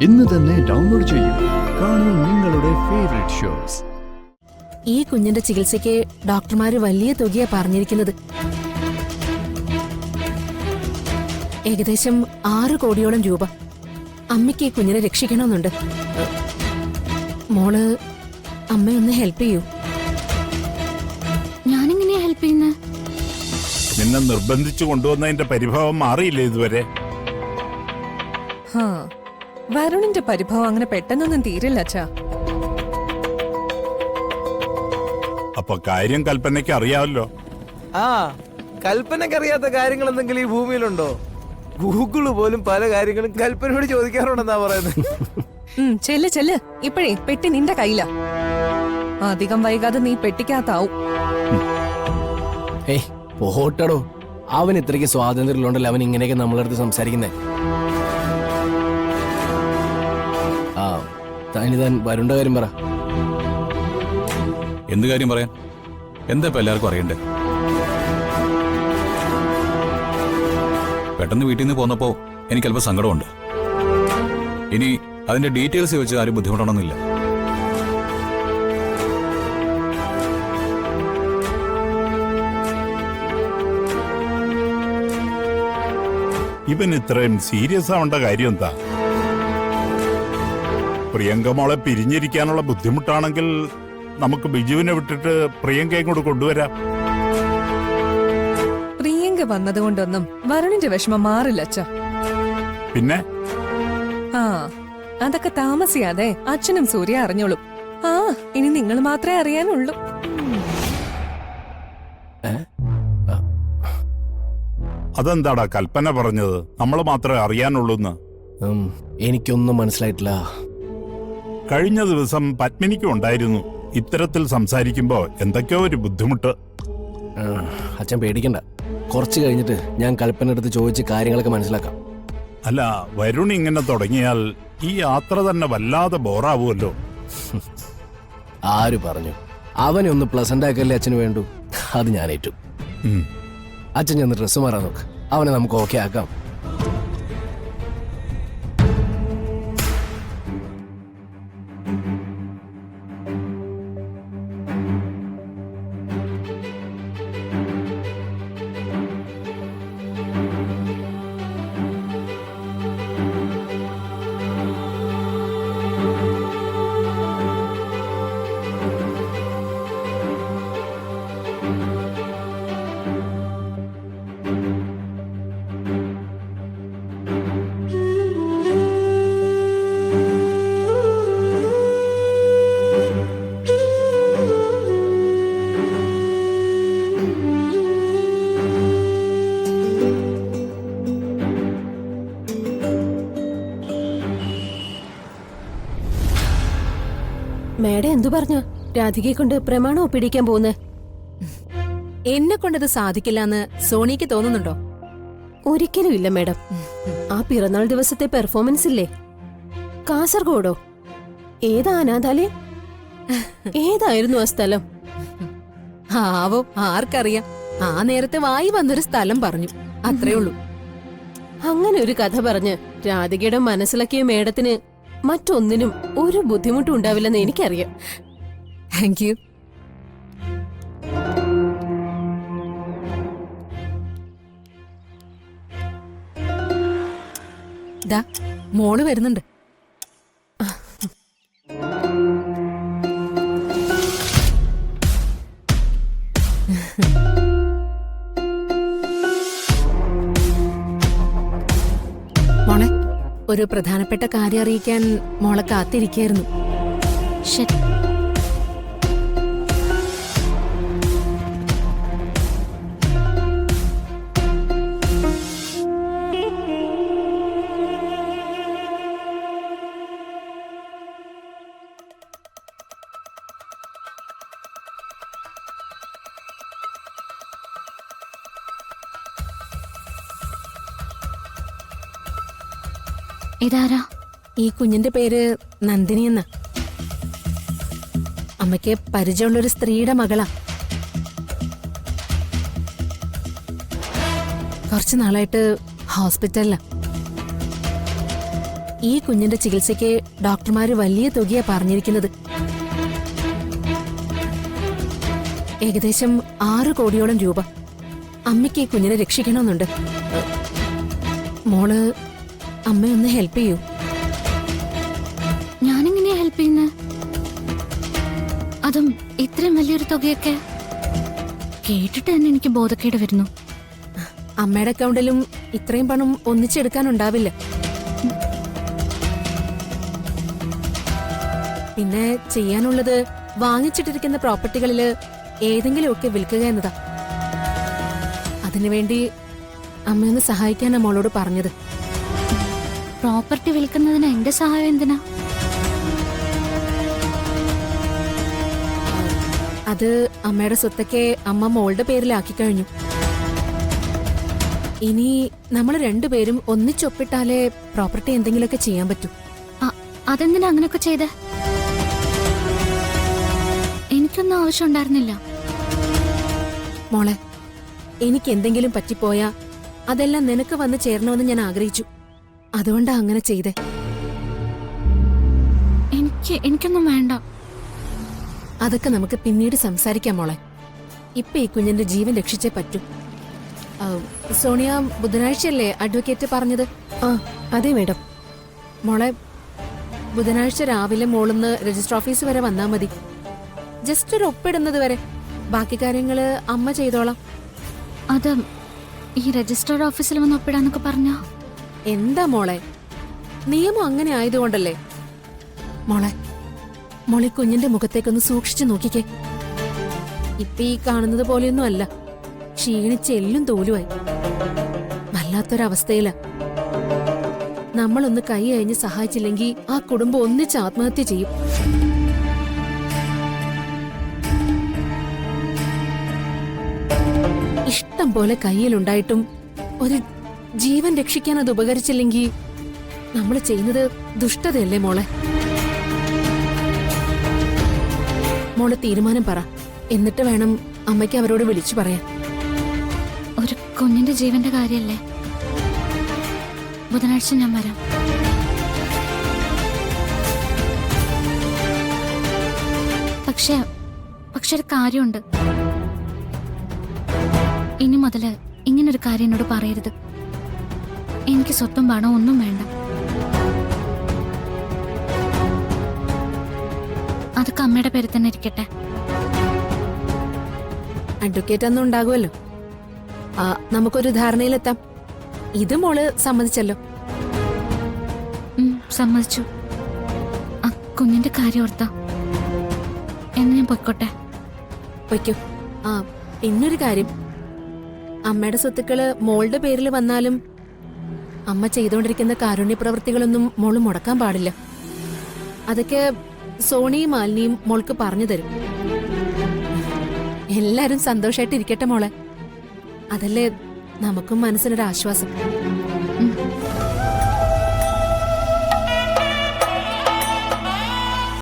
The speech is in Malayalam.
ഇന്ന് തന്നെ ഡൗൺലോഡ് ചെയ്യൂ. കാണൂ നിങ്ങളുടെ ഫേവറേറ്റ് ഷോസ്. ഈ കുഞ്ഞിന്റെ ചികിത്സയ്ക്ക് ഡോക്ടർമാര് വലിയ തുകയാ പറഞ്ഞിരിക്കുന്നത്. ഏകദേശം 6 കോടിയോളം രൂപ. അമ്മയ്ക്ക് ഈ കുഞ്ഞിനെ രക്ഷിക്കണമെന്നുണ്ട്. മോള് അമ്മയൊന്ന് ഹെൽപ്പ് ചെയ്യൂ. ഞാനെങ്ങനെയാ ഹെൽപ്പ് ചെയ്യുന്നത്? നിന്നെ നിർബന്ധിച്ചു കൊണ്ടുവന്നതിന്റെ പരിഭവം മാറിയില്ലേ ഇതുവരെ? വരുണിന്റെ പരിഭവം അങ്ങനെ പെട്ടെന്നൊന്നും തീരില്ല അച്ഛാ. അപ്പൊ കാര്യം കൽപ്പനയ്ക്ക് അറിയാമല്ലോ. കൽപ്പനയ്ക്ക് അറിയാത്ത കാര്യങ്ങൾ എന്തെങ്കിലും ഈ ഭൂമിയിലുണ്ടോ? ഗൂഗിള് പോലും പല കാര്യങ്ങളും കൽപ്പനയോട് ചോദിക്കാറുണ്ടെന്നാ പറയുന്നത്. ചെല്ല് ചെല്ല്, ഇപ്പഴേ പെട്ടി നിന്റെ കയ്യിലാ. അധികം വൈകാതെ നീ പെട്ടിക്കകത്താവും. പോട്ടടോ, അവൻ ഇത്രയ്ക്ക് സ്വാതന്ത്ര്യമുണ്ടല്ലോ അവൻ ഇങ്ങനെയൊക്കെ നമ്മളടുത്ത് സംസാരിക്കുന്നേ. താൻ വരുണ്ട കാര്യം പറ. എന്ത് കാര്യം പറയാൻ? എന്താ ഇപ്പൊ എല്ലാവർക്കും അറിയണ്ടേ? പെട്ടെന്ന് വീട്ടിൽ നിന്ന് പോന്നപ്പോ എനിക്ക് അല്പം സങ്കടമുണ്ട്. ഇനി അതിന്റെ ഡീറ്റെയിൽസ് വെച്ച് ആരും ബുദ്ധിമുട്ടണമെന്നില്ല. ഇവൻ ഇത്രയും സീരിയസ് ആവേണ്ട കാര്യം എന്താ? പ്രിയങ്ക മോളെ പിരിഞ്ഞിരിക്കാനുള്ള ബുദ്ധിമുട്ടാണെങ്കിൽ നമുക്ക് ബിജുവിനെ വിട്ടിട്ട് പ്രിയങ്കയും കൂടെ കൊണ്ടുവരാം. പ്രിയങ്ക വന്നതുകൊണ്ടൊന്നും വരുണിന്റെ വിഷമം മാറില്ല അച്ഛാ. പിന്നെ അതൊക്കെ താമസിയാതെ അച്ഛനും സൂര്യ അറിഞ്ഞോളും. ഇനി നിങ്ങൾ മാത്രമേ അറിയാനുള്ളൂ. അതെന്താടാ കൽപ്പന പറഞ്ഞത്? നമ്മൾ മാത്രമേ അറിയാനുള്ളൂന്ന്. എനിക്കൊന്നും മനസ്സിലായിട്ടില്ല. കഴിഞ്ഞ ദിവസം പത്മിനിക്കും ഉണ്ടായിരുന്നു ഇത്തരത്തിൽ സംസാരിക്കുമ്പോ എന്തൊക്കെയോ ഒരു ബുദ്ധിമുട്ട്. അച്ഛൻ പേടിക്കണ്ട, കുറച്ച് കഴിഞ്ഞിട്ട് ഞാൻ കൽപ്പന അടുത്ത് ചോദിച്ച് കാര്യങ്ങളൊക്കെ മനസ്സിലാക്കാം. അല്ല, വരുൺ ഇങ്ങനെ തുടങ്ങിയാൽ ഈ യാത്ര തന്നെ വല്ലാതെ ബോറാവുമല്ലോ. ആര് പറഞ്ഞു? അവനെ ഒന്ന് പ്ലസന്റ് ആക്കല്ലേ അച്ഛന് വേണ്ടു. അത് ഞാൻ ഏറ്റു. അച്ഛൻ ചെന്ന് ഡ്രസ്സ് മാറാൻ നോക്ക്, അവനെ നമുക്ക് ഓക്കെ ആക്കാം. മേഡം എന്തു പറഞ്ഞു? രാധികയെ കൊണ്ട് പ്രമാണം ഒപ്പിടിക്കാൻ പോകുന്നേ? എന്നെ കൊണ്ടത് സാധിക്കില്ലെന്ന് സോണിക്ക് തോന്നുന്നുണ്ടോ? ഒരിക്കലും ഇല്ല മേഡം. ആ പിറന്നാൾ ദിവസത്തെ പെർഫോമൻസ് ഇല്ലേ, കാസർഗോഡോ ഏതാ അനാഥാലയം? ഏതായിരുന്നു ആ സ്ഥലം? ആവോ, ആർക്കറിയാം. ആ നേരത്തെ വായി വന്നൊരു സ്ഥലം പറഞ്ഞു, അത്രേ ഉള്ളൂ. അങ്ങനെ ഒരു കഥ പറഞ്ഞ് രാധികയുടെ മനസ്സിലാക്കിയ മേഡത്തിന് മറ്റൊന്നിനും ഒരു ബുദ്ധിമുട്ടും ഉണ്ടാവില്ലെന്ന് എനിക്കറിയാം. Thank you. ദാ മോള് വരുന്നുണ്ട്. മോളെ, ഒരു പ്രധാനപ്പെട്ട കാര്യം അറിയിക്കാൻ മോളെ കാത്തിരിക്കായിരുന്നു. ഇതാരാ? ഈ കുഞ്ഞിന്റെ പേര് നന്ദിനി എന്ന. അമ്മയ്ക്ക് പരിചയമുള്ളൊരു സ്ത്രീയുടെ മകളാ. കുറച്ചു നാളായിട്ട് ഹോസ്പിറ്റലിലാ. ഈ കുഞ്ഞിന്റെ ചികിത്സയ്ക്ക് ഡോക്ടർമാര് വലിയ തുകയാ പറഞ്ഞിരിക്കുന്നത്. ഏകദേശം 6 കോടിയോളം രൂപ. അമ്മയ്ക്ക് ഈ കുഞ്ഞിനെ രക്ഷിക്കണമെന്നുണ്ട്. മോള് അമ്മയൊന്ന് ഹെൽപ്പ് ചെയ്യൂ. ഞാനെങ്ങനെയാ ഹെൽപ്പ് ചെയ്യുന്നത്? അതും ഇത്രയും വലിയൊരു തുകയൊക്കെ കേട്ടിട്ട് തന്നെ എനിക്ക് ബോധക്കേട് വരുന്നു. അമ്മയുടെ അക്കൗണ്ടിലും ഇത്രയും പണം ഒന്നിച്ചെടുക്കാനുണ്ടാവില്ല. പിന്നെ ചെയ്യാനുള്ളത് വാങ്ങിച്ചിട്ടിരിക്കുന്ന പ്രോപ്പർട്ടികളില് ഏതെങ്കിലുമൊക്കെ വിൽക്കുക എന്നതാ. അതിനുവേണ്ടി അമ്മയൊന്ന് സഹായിക്കാനാ മോളോട് പറഞ്ഞത്. പ്രോപ്പർട്ടി വിൽക്കുന്നതിന് എന്റെ സഹായം എന്തിനാ? അത് അമ്മയുടെ സ്വത്തൊക്കെ അമ്മ മോളുടെ പേരിലാക്കി കഴിഞ്ഞു. ഇനി നമ്മൾ രണ്ടുപേരും ഒന്നിച്ചൊപ്പിട്ടാലേ പ്രോപ്പർട്ടി എന്തെങ്കിലുമൊക്കെ ചെയ്യാൻ പറ്റൂ. അതെന്തിനാ അങ്ങനെയൊക്കെ ചെയ്തേ? എനിക്കൊന്നും ആവശ്യം ഉണ്ടായിരുന്നില്ല. മോളെ, എനിക്ക് എന്തെങ്കിലും പറ്റിപ്പോയാ അതെല്ലാം നിനക്ക് വന്ന് ചേരണമെന്ന് ഞാൻ ആഗ്രഹിച്ചു. അതുകൊണ്ടാ അങ്ങനെ ചെയ്തേ. എനിക്കൊന്നും വേണ്ട. അതൊക്കെ നമുക്ക് പിന്നീട് സംസാരിക്കാം മോളെ. ഇപ്പൊ ഈ കുഞ്ഞിന്റെ ജീവൻ രക്ഷിച്ചേ പറ്റൂ. സോണിയ ബുധനാഴ്ചയല്ലേ അഡ്വക്കേറ്റ് പറഞ്ഞത്? ആ അതെ മേഡം. മോളെ, ബുധനാഴ്ച രാവിലെ മോളൊന്ന് രജിസ്റ്റർ ഓഫീസ് വരെ വന്നാ മതി. ജസ്റ്റ് ഒരു ഒപ്പിടുന്നത് വരെ. ബാക്കി കാര്യങ്ങള് അമ്മ ചെയ്തോളാം. അത് ഈ രജിസ്റ്റർ ഓഫീസിൽ വന്ന് ഒപ്പിടാന്നൊക്കെ പറഞ്ഞ എന്താ മോളെ, നിയമം അങ്ങനെ ആയതുകൊണ്ടല്ലേ. മോളെ കുഞ്ഞിന്റെ മുഖത്തേക്കൊന്ന് സൂക്ഷിച്ചു നോക്കിക്കേ. ഇപ്പൊ ഈ കാണുന്നത് പോലെയൊന്നും അല്ല. ക്ഷീണിച്ച് എല്ലും തോലുമായി. വല്ലാത്തൊരവസ്ഥയില. നമ്മളൊന്ന് കൈ അയഞ്ഞ് സഹായിച്ചില്ലെങ്കിൽ ആ കുടുംബം ഒന്നിച്ച് ആത്മഹത്യ ചെയ്യും. ഇഷ്ടം പോലെ കയ്യിലുണ്ടായിട്ടും ഒരു ജീവൻ രക്ഷിക്കാൻ അത് ഉപകരിച്ചില്ലെങ്കിൽ നമ്മൾ ചെയ്യുന്നത് ദുഷ്ടതയല്ലേ മോളെ? മോള് തീരുമാനം പറ. എന്നിട്ട് വേണം അമ്മയ്ക്ക് അവരോട് വിളിച്ചു പറയാൻ. ഒരു കുഞ്ഞിന്റെ ജീവന്റെ കാര്യല്ലേ? ബുധനാഴ്ച ഞാൻ വരാം. പക്ഷെ ഒരു കാര്യമുണ്ട്. ഇനി മുതല് ഇങ്ങനൊരു കാര്യം എന്നോട് പറയരുത്. എനിക്ക് സ്വത്തും പണവും ഒന്നും വേണ്ട. അതൊക്കെ അമ്മയുടെ പേരിൽ തന്നെ ഇരിക്കട്ടെ. അഡ്വക്കേറ്റ് അന്ന് ഉണ്ടാകുമല്ലോ. നമുക്കൊരു ധാരണയിലെത്താം. ഇത് മോള് സമ്മതിച്ചല്ലോ. സമ്മതിച്ചു. ആ കുഞ്ഞിന്റെ കാര്യം ഓർത്താ എന്ന് ഞാൻ പൊയ്ക്കോട്ടെ. പൊയ്ക്കോ. പിന്നൊരു കാര്യം, അമ്മയുടെ സ്വത്തുക്കള് മോളുടെ പേരിൽ വന്നാലും അമ്മ ചെയ്തുകൊണ്ടിരിക്കുന്ന കാരുണ്യ പ്രവൃത്തികളൊന്നും മോള് മുടക്കാൻ പാടില്ല. അതൊക്കെ സോണിയും മാലിനിയും മോൾക്ക് പറഞ്ഞു തരും. എല്ലാരും സന്തോഷമായിട്ട് ഇരിക്കട്ടെ മോളെ. അതല്ലേ നമുക്കും മനസ്സിനൊരാശ്വാസം.